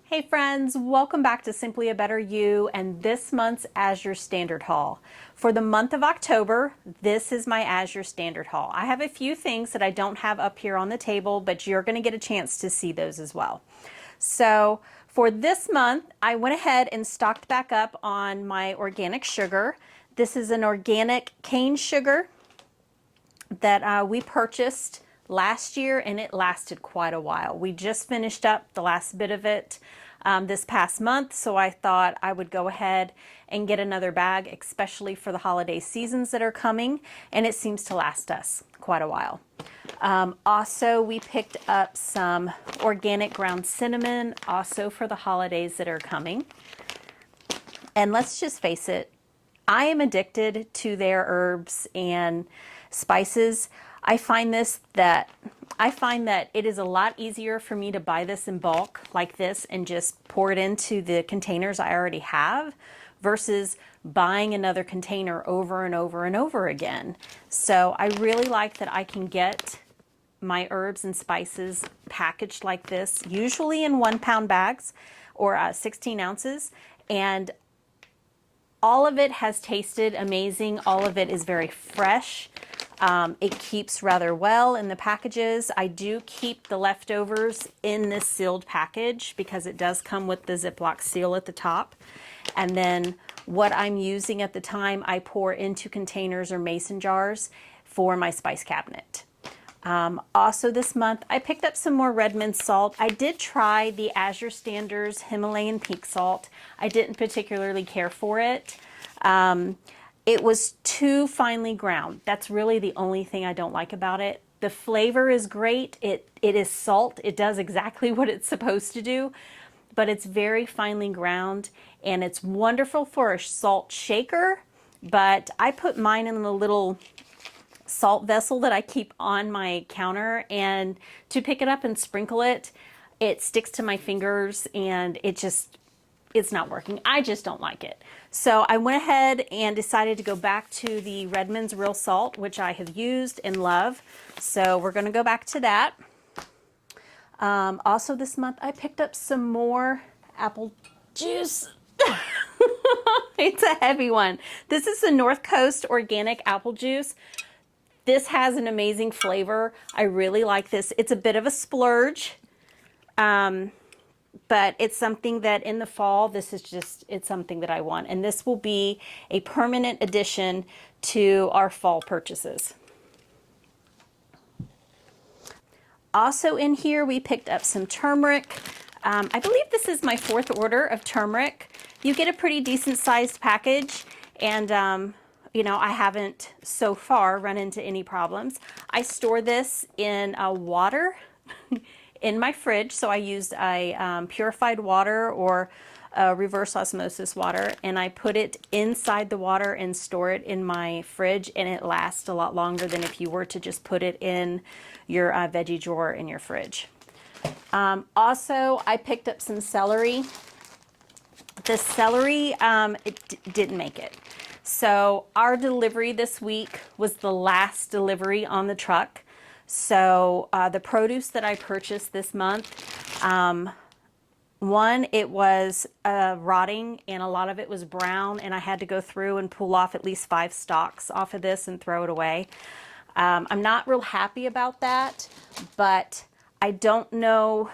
Hey friends, welcome back to Simply a Better You and this month's Azure Standard Haul. For the month of October, this is my Azure Standard Haul. I have a few things that I don't have up here on the table, but you're going to get a chance to see those as well. So for this month, I went ahead and stocked back up on my organic sugar. This is an organic cane sugar that we purchased last year, and it lasted quite a while. We just finished up the last bit of it this past month, so I thought I would go ahead and get another bag, especially for the holiday seasons that are coming, and it seems to last us quite a while. Also, we picked up some organic ground cinnamon, also for the holidays that are coming. And let's just face it, I am addicted to their herbs and spices. I find that it is a lot easier for me to buy this in bulk like this and just pour it into the containers I already have versus buying another container over and over and over again. So I really like that I can get my herbs and spices packaged like this, usually in 1 pound bags or 16 ounces. And all of it has tasted amazing. All of it is very fresh. It keeps rather well in the packages. I do keep the leftovers in this sealed package because it does come with the Ziploc seal at the top. And then what I'm using at the time, I pour into containers or mason jars for my spice cabinet. Also this month, I picked up some more Redmond salt. I did try the Azure Standards Himalayan pink salt. I didn't particularly care for it. It was too finely ground. That's really the only thing I don't like about it. The flavor is great. It is salt. It does exactly what it's supposed to do, but it's very finely ground and it's wonderful for a salt shaker. But I put mine in the little salt vessel that I keep on my counter, and to pick it up and sprinkle it, it sticks to my fingers and it's not working. I just don't like it. So I went ahead and decided to go back to the Redmond's Real Salt, which I have used and love. So we're going to go back to that. Also this month, I picked up some more apple juice. It's a heavy one. This is the North Coast Organic Apple Juice. This has an amazing flavor. I really like this. It's a bit of a splurge. But it's something that in the fall, it's something that I want. And this will be a permanent addition to our fall purchases. Also in here, we picked up some turmeric. I believe this is my 4th order of turmeric. You get a pretty decent sized package, and you know, I haven't so far run into any problems. I store this in water in my fridge, so I used a purified water or reverse osmosis water, and I put it inside the water and store it in my fridge, and it lasts a lot longer than if you were to just put it in your veggie drawer in your fridge. Also, I picked up some celery. The celery, it didn't make it. So our delivery this week was the last delivery on the truck. So the produce that I purchased this month, one, it was rotting and a lot of it was brown, and I had to go through and pull off at least 5 stalks off of this and throw it away. I'm not real happy about that, but I don't know,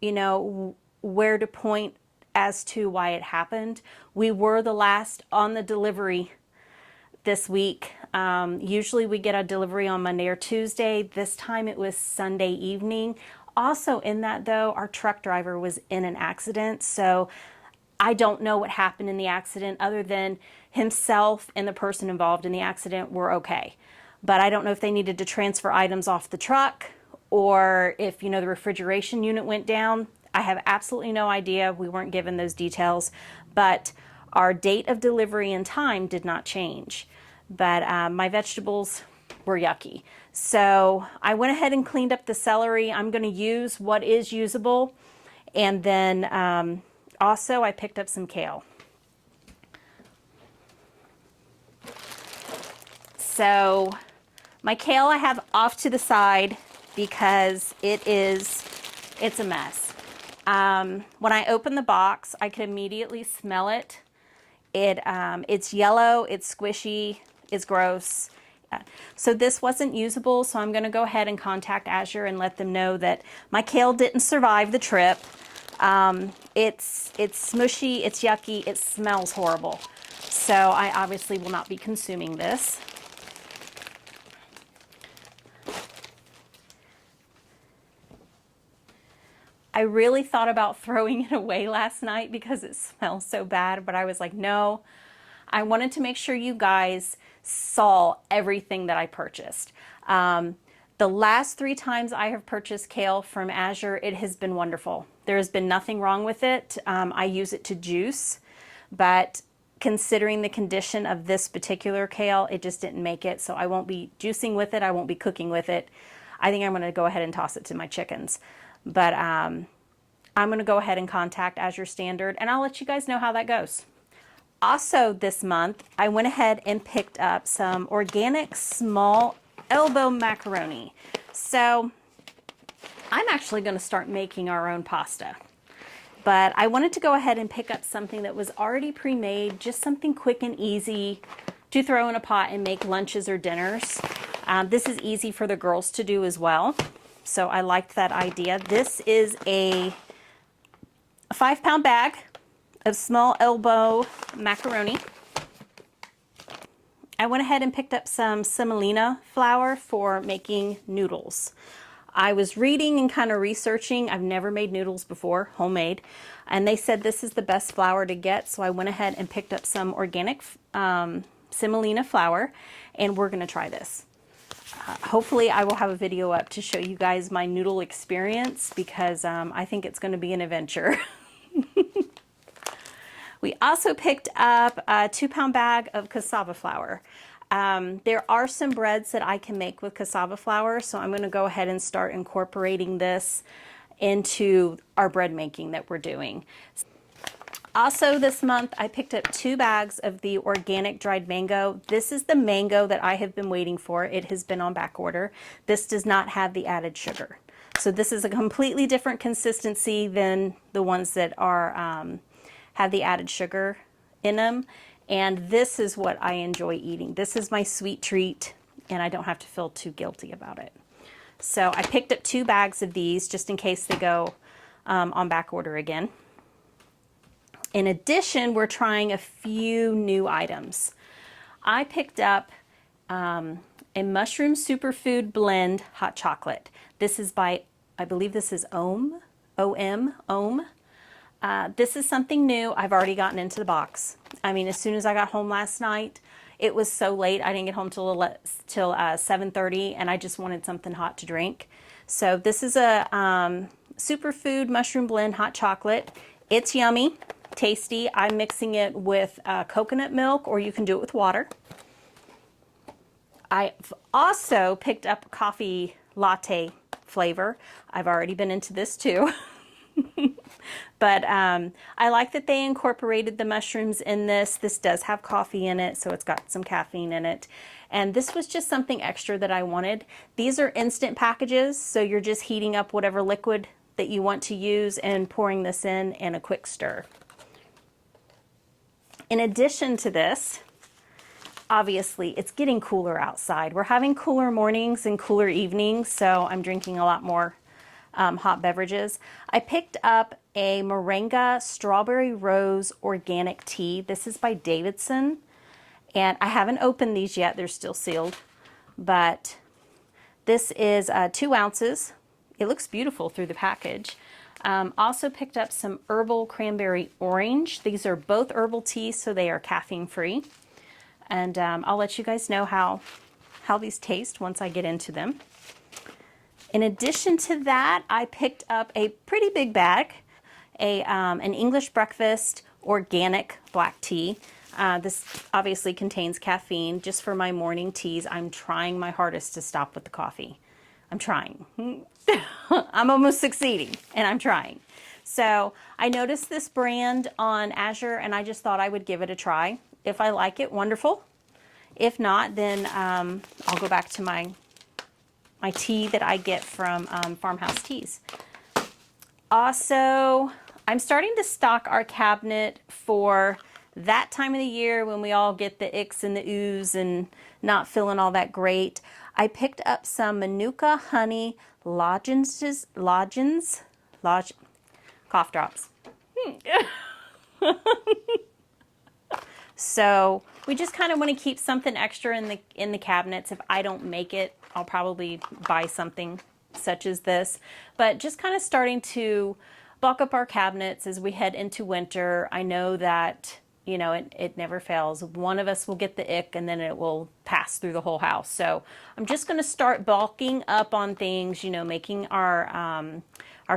you know, where to point as to why it happened. We were the last on the delivery this week. Usually we get a delivery on Monday or Tuesday. This time it was Sunday evening. Also in that though, our truck driver was in an accident. So I don't know what happened in the accident other than himself and the person involved in the accident were okay. But I don't know if they needed to transfer items off the truck or if, you know, the refrigeration unit went down. I have absolutely no idea. We weren't given those details, but our date of delivery and time did not change. But my vegetables were yucky. So I went ahead and cleaned up the celery. I'm going to use what is usable. And then also I picked up some kale. So my kale I have off to the side because it's a mess. When I opened the box, I could immediately smell it. It's yellow, it's squishy, it's gross. So this wasn't usable, so I'm going to go ahead and contact Azure and let them know that my kale didn't survive the trip. It's smushy, it's yucky, it smells horrible. So I obviously will not be consuming this. I really thought about throwing it away last night because it smells so bad, but I was like, no, I wanted to make sure you guys saw everything that I purchased. The last 3 times I have purchased kale from Azure, it has been wonderful. There has been nothing wrong with it. I use it to juice, but considering the condition of this particular kale, it just didn't make it. So I won't be juicing with it. I won't be cooking with it. I think I'm going to go ahead and toss it to my chickens. But I'm going to go ahead and contact Azure Standard, and I'll let you guys know how that goes. Also this month, I went ahead and picked up some organic small elbow macaroni. So I'm actually going to start making our own pasta. But I wanted to go ahead and pick up something that was already pre-made, just something quick and easy to throw in a pot and make lunches or dinners. This is easy for the girls to do as well. So I liked that idea. This is a 5-pound bag of small elbow macaroni. I went ahead and picked up some semolina flour for making noodles. I was reading and kind of researching. I've never made noodles before, homemade, and they said this is the best flour to get. So I went ahead and picked up some organic semolina flour, and we're going to try this. Hopefully I will have a video up to show you guys my noodle experience, because I think it's going to be an adventure. We also picked up a 2-pound bag of cassava flour. There are some breads that I can make with cassava flour, so I'm going to go ahead and start incorporating this into our bread making that we're doing. Also this month, I picked up 2 bags of the organic dried mango. This is the mango that I have been waiting for. It has been on back order. This does not have the added sugar. So this is a completely different consistency than the ones that are have the added sugar in them. And this is what I enjoy eating. This is my sweet treat, and I don't have to feel too guilty about it. So I picked up 2 bags of these just in case they go on back order again. In addition, we're trying a few new items. I picked up a mushroom superfood blend hot chocolate. This is by, I believe this is Ohm. This is something new. I've already gotten into the box. I mean, as soon as I got home last night, it was so late. I didn't get home till 7:30, and I just wanted something hot to drink. So this is a superfood mushroom blend hot chocolate. It's yummy. Tasty. I'm mixing it with coconut milk, or you can do it with water. I've also picked up coffee latte flavor. I've already been into this too. But I like that they incorporated the mushrooms in this. This does have coffee in it, so it's got some caffeine in it. And this was just something extra that I wanted. These are instant packages, so you're just heating up whatever liquid that you want to use and pouring this in and a quick stir. In addition to this, obviously it's getting cooler outside. We're having cooler mornings and cooler evenings, so I'm drinking a lot more hot beverages. I picked up a Moringa Strawberry Rose Organic Tea. This is by Davidson, and I haven't opened these yet. They're still sealed, but this is 2 ounces. It looks beautiful through the package. Also picked up some Herbal Cranberry Orange. These are both herbal teas, so they are caffeine free. And I'll let you guys know how these taste once I get into them. In addition to that, I picked up a pretty big bag, an English breakfast organic black tea. This obviously contains caffeine. Just for my morning teas, I'm trying my hardest to stop with the coffee. I'm trying. I'm almost succeeding, and I'm trying. So I noticed this brand on Azure, and I just thought I would give it a try. If I like it, wonderful. If not, then I'll go back to my tea that I get from Farmhouse Teas. Also, I'm starting to stock our cabinet for that time of the year when we all get the icks and the oohs and not feeling all that great. I picked up some Manuka honey cough drops. So we just kind of want to keep something extra in the cabinets. If I don't make it, I'll probably buy something such as this. But just kind of starting to bulk up our cabinets as we head into winter. I know that, you know, it never fails. One of us will get the ick and then it will pass through the whole house. So I'm just going to start bulking up on things, you know, making our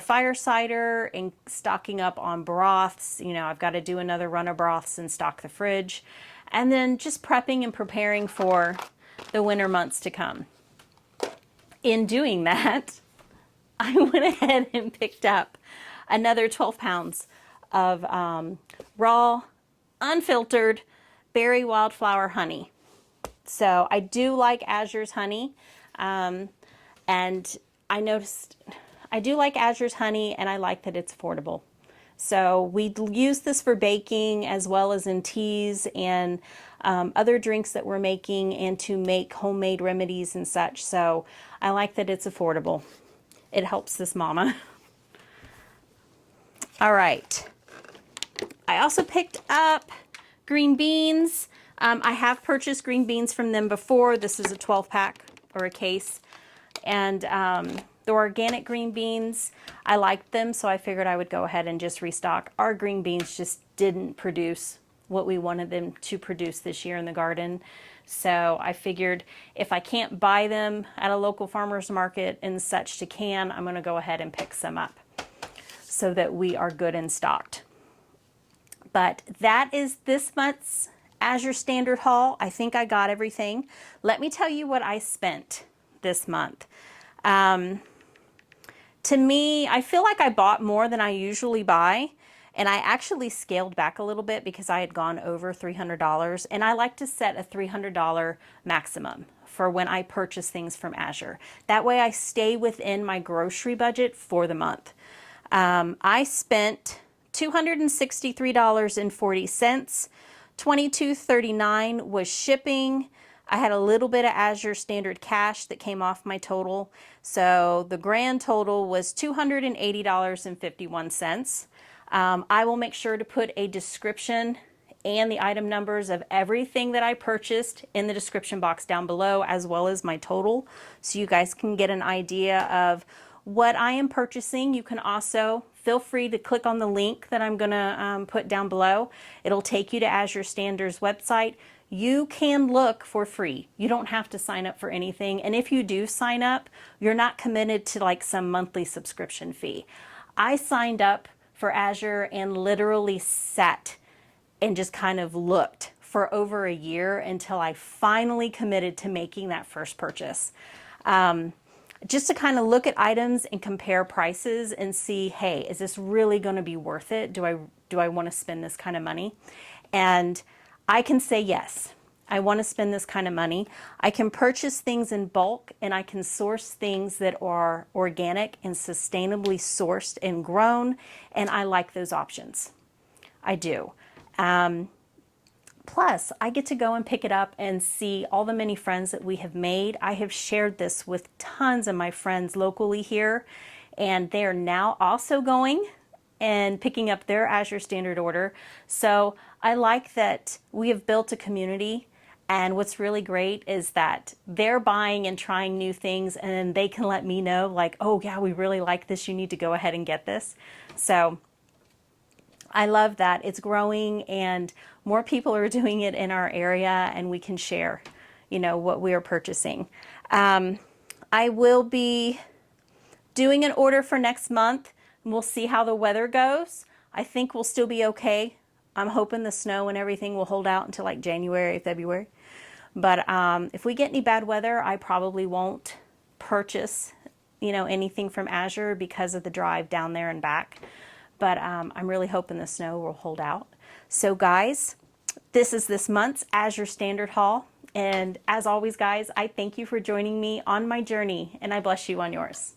fire cider and stocking up on broths. You know, I've got to do another run of broths and stock the fridge. And then just prepping and preparing for the winter months to come. In doing that, I went ahead and picked up another 12 pounds of raw, unfiltered berry wildflower honey. So I do like Azure's honey, and I noticed I do like Azure's honey, and I like that it's affordable. So we use this for baking as well as in teas and other drinks that we're making, and to make homemade remedies and such. So I like that it's affordable. It helps this mama. All right. I also picked up green beans. I have purchased green beans from them before. This is a 12 pack or a case. And the organic green beans, I liked them, so I figured I would go ahead and just restock. Our green beans just didn't produce what we wanted them to produce this year in the garden. So I figured if I can't buy them at a local farmer's market and such to can, I'm going to go ahead and pick some up so that we are good and stocked. But that is this month's Azure Standard Haul. I think I got everything. Let me tell you what I spent this month. To me, I feel like I bought more than I usually buy, and I actually scaled back a little bit because I had gone over $300, and I like to set a $300 maximum for when I purchase things from Azure. That way I stay within my grocery budget for the month. I spent $263.40. $22.39 was shipping. I had a little bit of Azure Standard cash that came off my total. So the grand total was $280.51. I will make sure to put a description and the item numbers of everything that I purchased in the description box down below, as well as my total, so you guys can get an idea of what I am purchasing. You can also feel free to click on the link that I'm gonna put down below. It'll take you to Azure Standard's website. You can look for free. You don't have to sign up for anything. And if you do sign up, you're not committed to like some monthly subscription fee. I signed up for Azure and literally sat and just kind of looked for over a year until I finally committed to making that first purchase. Just to kind of look at items and compare prices and see, hey, is this really going to be worth it? Do I want to spend this kind of money? And I can say yes, I want to spend this kind of money. I can purchase things in bulk, and I can source things that are organic and sustainably sourced and grown, and I like those options. I do. Plus, I get to go and pick it up and see all the many friends that we have made. I have shared this with tons of my friends locally here, and they are now also going and picking up their Azure Standard order. So I like that we have built a community, and what's really great is that they're buying and trying new things, and they can let me know like, oh yeah, we really like this, you need to go ahead and get this. So I love that it's growing and more people are doing it in our area, and we can share, you know, what we are purchasing. I will be doing an order for next month. We'll see how the weather goes. I think we'll still be okay. I'm hoping the snow and everything will hold out until like January, February. But if we get any bad weather, I probably won't purchase, you know, anything from Azure because of the drive down there and back. But I'm really hoping the snow will hold out. So guys, this is this month's Azure Standard Haul. And as always, guys, I thank you for joining me on my journey, and I bless you on yours.